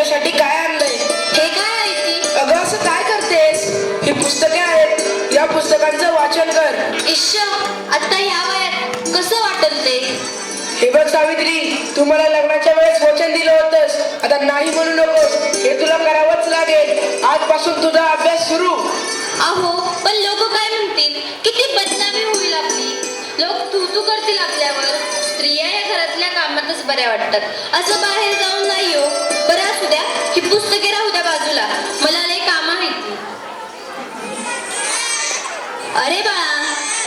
तुझ्यासाठी काय आणलंय. हे काय आहे ती? अगं असं काय करतेस. ही पुस्तके आहेत, या पुस्तकांचं वाचन कर. इश्श, आता ह्या वयात कसं वाटेल ते? हे बघ सावित्री, तू मला लग्नाच्या वेळेस वचन दिलं होतंस, आता नाही म्हणू नकोस. हे तुला करावंच लागेल. आजपासून तुझा अभ्यास सुरू. अहो, पण लोक काय म्हणतील? किती बदनामी होईल आपली. लोक तू करतील आपल्यावर. स्त्रिया या घरातल्या कामातच बऱ्या वाटतात, असं बाहेर जाऊन नाही हो. बरं असू द्या, ही पुस्तके राहू द्या बाजूला, मला लय काम आहेत. अरे बाळा,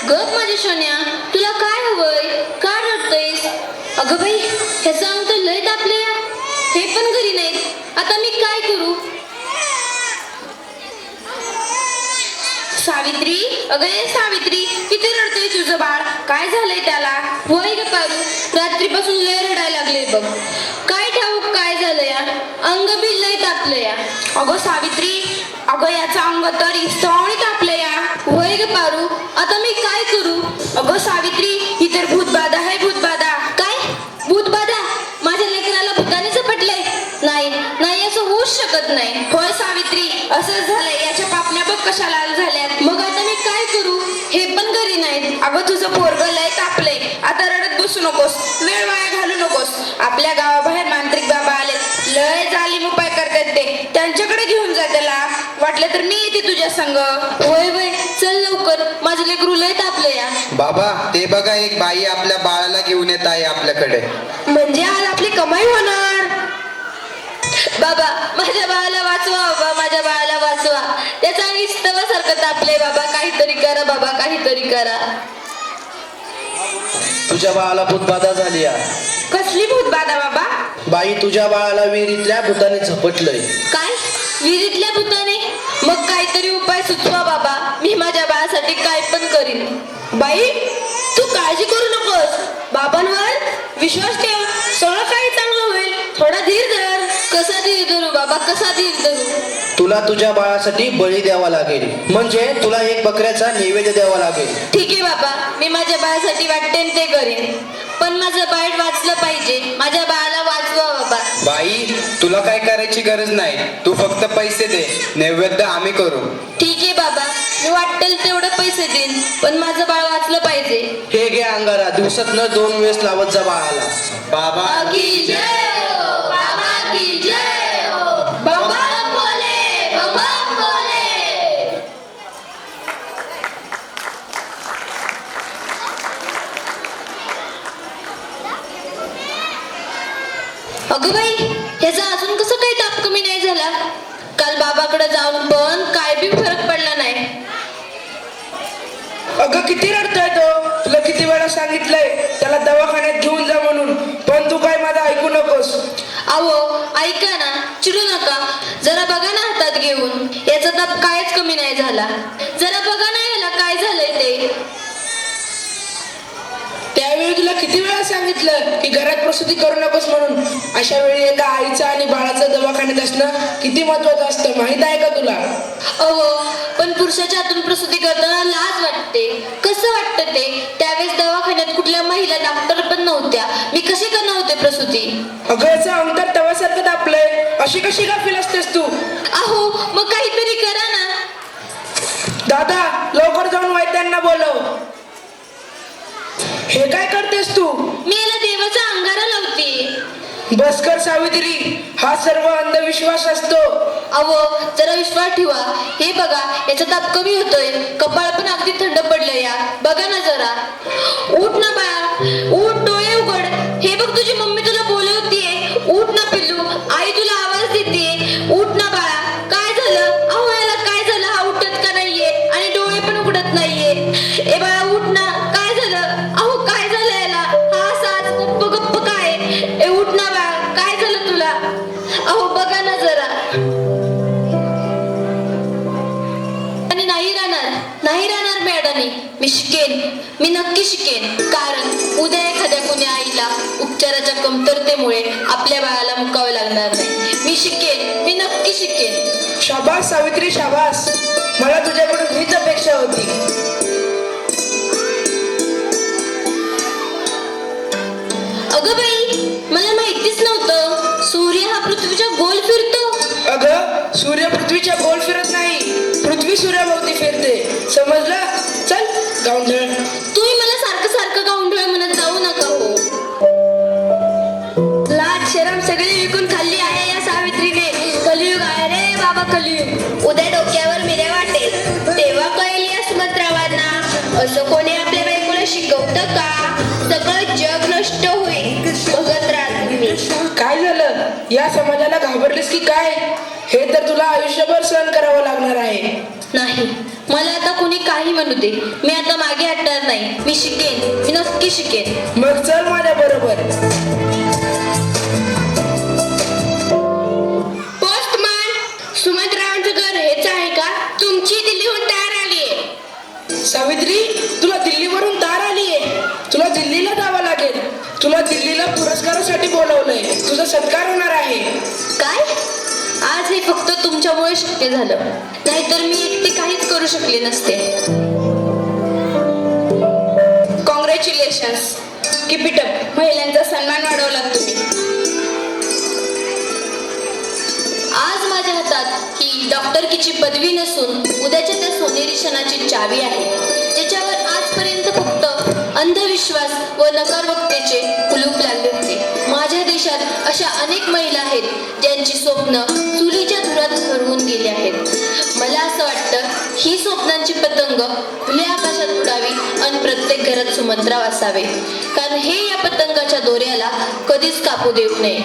गप माझ्या सोन्या, तुला काय हवंय? का रडतोयस? अगं बाई, ह्याचं अंग तर लय तापलंय. हे पण घरी नाहीत, आता मी काय करू? सावित्री, अगं ये सावित्री, किती रडतोय तुझं बाळ? काय झालंय त्याला? वय ग पारू, रात्रीपासून लय रडायला लागले बघ. काय ठाऊक काय झालं या? अंग बी लय तापलं या. अगं सावित्री, अगं याचं अंग तर इस्तवणी तापलं या. वय ग पारू, आता मी काय करू? अगं सावित्री, ही तर भूतबाधा आहे, भूतबाधा. काय भूतबाधा? माझ्या लेकराला भूताने झपटलंय? नाही नाही, असं होऊच शकत नाही. होय सावित्री, असंच झालंय. याच्या पापण्या बघ कशा लाल झाल्यात. मग आता मी काय करू? हे पण घरी नाहीत. अगं तुझं पोरगं लय तापलंय, आता रडत बसू नकोस, वेळ वाया घालू नकोस. आपल्या गावाबाहेर मांत्रिक बाबा आले, लय जालीम उपाय करतात ते, त्यांच्याकडे घेऊन जा त्याला. वाटलं तर मी येते तुझ्या संग. वय वय, चल लवकर, माझं लेकरू लय तापलं या. बाबा, ते बघा, एक बाई आपल्या बाळाला घेऊन येत आहे आपल्याकडे. म्हणजे आज आपली कमाई होणार. बाबा, माझ्या बाळाला वाचवा बाबा, माझ्या बाळाला वाचवा. त्याचा इस्तवासारखं तापलंय बाबा, काहीतरी करा बाबा, काहीतरी करा. तुझ्या बाळाला भूतबाधा झाली आहे. कसली भूतबाधा बाबा? बाई, तुझ्या बाळाला विहिरीतल्या भूताने झपटलंय. काय? विहिरीतल्या भूताने? मग काहीतरी उपाय सुचवा बाबा, मी माझ्या बाळासाठी काय पण करीन. बाई, तू काळजी करू नकोस, बाबांवर विश्वास ठेव, सगळं काही चांगलं होईल. थोडा धीर धर. कसा धीर धरू बाबा, कसा धीर धरू? तुला तुझ्या बाळासाठी बळी द्यावा लागेल, म्हणजे तुला एक बकऱ्याचा नैवेद्य द्यावा लागेल. ठीक आहे बाबा, मी माझ्या बाळासाठी वाटतेन ते करीन, पण माझं बाळ वाचलं पाहिजे. माझ्या बाळाला वाचवा बाबा. बाई, तुला काय करायची गरज नाही, तू फक्त पैसे दे, नैवेद्य आम्ही करू. ठीक आहे बाबा, मी वाटेल तेवढं पैसे देईन, पण माझं बाळ वाचलं पाहिजे. हे घे अंगारा, दिवसातनं 2 वेळेस लावत जा बाळाला. बाबा की जय हो, बाबा की जय हो. बाबा बोले, बाबा बोले. अगं बाई, ह्याचा अजून कसं काही ताप कमी नाही झाला? काल बाबाकडे जाऊन पण काय बी फरक पडला नाही. अगं किती रडतोय तो, तुला किती वेळा सांगितलंय त्याला दवाखान्यात घेऊन जा म्हणून, पण तू काय माझं ऐकू नकोस. अहो ऐका ना, चिडू नका, जरा बघा ना हातात घेऊन, याचा ताप कायच कमी नाही झाला. जरा बघा ना याला काय झालंय ते. त्यावेळी तुला किती वेळा सांगितलं की घरात प्रसूती करू नकोस म्हणून. अशा वेळी एका आईचं आणि बाळाचं दवाखान्यात असणं किती महत्वाचं असतं, माहित आहे का तुला? अहो, पण पुरुषाच्या हातून प्रसूती करताना लाज वाटते. कसं वाटतं ते? त्यावेळेस दवाखान्यात कुठल्या महिला डॉक्टर पण नव्हत्या, मी कशी करणार होते प्रसूती? अगं याचं अंतर तव्यासारखं तापलंय, अशी कशी गाफील असतेस तू? अहो, मग काहीतरी करा ना. दादा, लवकर जाऊन वैद्यांना बोलव. हे काय करतेस तू? मी याला देवाचा अंगारा लावते. बस कर सावित्री, हा सर्व अंधविश्वास असतो. अहो, जरा विश्वास ठेवा. हे बघा, याचा ताप कमी होतोय, कपाळ पण अगदी थंड पडलं या. बघा ना जरा. उठ ना बाळा, उठ, डोळे उघड. हे बघ, तुझी मम्मी तुला बोलवतीये. उठ ना पिल्लू, आई तुला आवाज देते. उठ ना बाळा. काय झालं? अहो, याला काय झालं? हा उठत का नाहीये आणि डोळे पण उघडत नाहीये. ए बाळा, उठ ना. काय झालं? अहो, काय झालं याला? हा साज गप्प गप्प काय? ए उठ ना बाळा, काय झालं तुला? अहो बघा ना जरा. आणि नाही राहणार मॅडम, मी शिकेन, मी नक्की शिकेन. कारण उद्या एखाद्या कोणी आईला उपचाराच्या कमतरतेमुळे आपल्या बाळाला मुकावे लागणार नाही. मी शिकेन, मी नक्की शिकेन. शाबास सावित्री, शाबास. मला तुझ्याकडून हीच अपेक्षा होती. अगं बाई, मला माहितीच नव्हतं सूर्य हा पृथ्वीच्या गोल फिरतो. पृथ्वीच्या गोल फिरत नाही, पृथ्वी सूर्याभोवती फिरते. समजलं? चल गावंढळ. तुम्ही मला सारखं सारखं गावंढळ म्हणत जाऊ नका हो. लाज शरम सगळी विकून खाल्ली आहे या सावित्रीने. कलियुग आहे रे बाबा, कलियुग. उद्या डोक्यावर मिऱ्या वाटेल तेव्हा कळेल या सुमंत्रावांना. असं कोणी आपल्या बायकोला शिकवतं का? सगळं जग नष्ट होईल, बघत राहा तुम्ही. काय झालं? या समाजाला घाबरलीस की काय? हे तर तुला आयुष्यभर सहन करावं लागणार आहे. नाही, मला आता कोणी काही म्हणू दे, मी आता मागे हटणार नाही. मी शिकेन, मी नक्की शिकेन. मग चल माझ्या बरोबर. पोस्टमन, सुमंतरावांचं घर हेच आहे का? तुमची दिल्लीहून तार आलीये. सावित्री, तुला दिल्लीवरून तार आलीये. तुला दिल्लीला जावं लागेल. तुला दिल्लीला पुरस्कारासाठी बोलवलंय. तुझा सत्कार होणार आहे. काय? आज हे फक्त तुमच्यामुळे शक्य झालं, नाहीतर मी एकटी काहीच करू शकले नसते. Congratulations, keep it up. महिलांचा सन्मान वाढवला तुम्ही. आज माझ्या हातात ही डॉक्टरकीची पदवी नसून उद्याच्या त्या सोनेरी क्षणाची चावी आहे, ज्याच्यावर आजपर्यंत फक्त अंधविश्वास व नकारवक्तेचे कुलूप लागले होते. माझ्या देशात अशा अनेक महिला आहेत ज्यांची स्वप्न चुलीच्या धुरात हरवून गेली आहेत. मला असं वाटतं ही स्वप्नांची पतंग खुल्या आकाशात उडावी आणि प्रत्येक घरात सुमंत्राव असावे, कारण हे या पतंगाच्या दोऱ्याला कधीच कापू देऊ नये.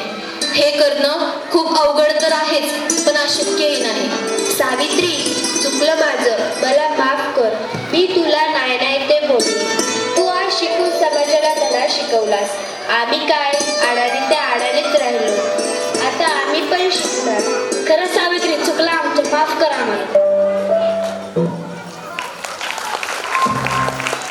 हे करणं खूप अवघड तर आहेच, पण अशक्यही नाही. सावित्री, चुकलं माझं, मला माफ कर. मी तुला नाही नाही ते बोलले. तू आज शिकून समाजाला धडा शिकवलास. आम्ही काय आडाने त्या आडानेच राहिलो. आता आम्ही पण शिकणार. खरं सावित्री, चुकलं आमचं, माफ करा आम्हाला.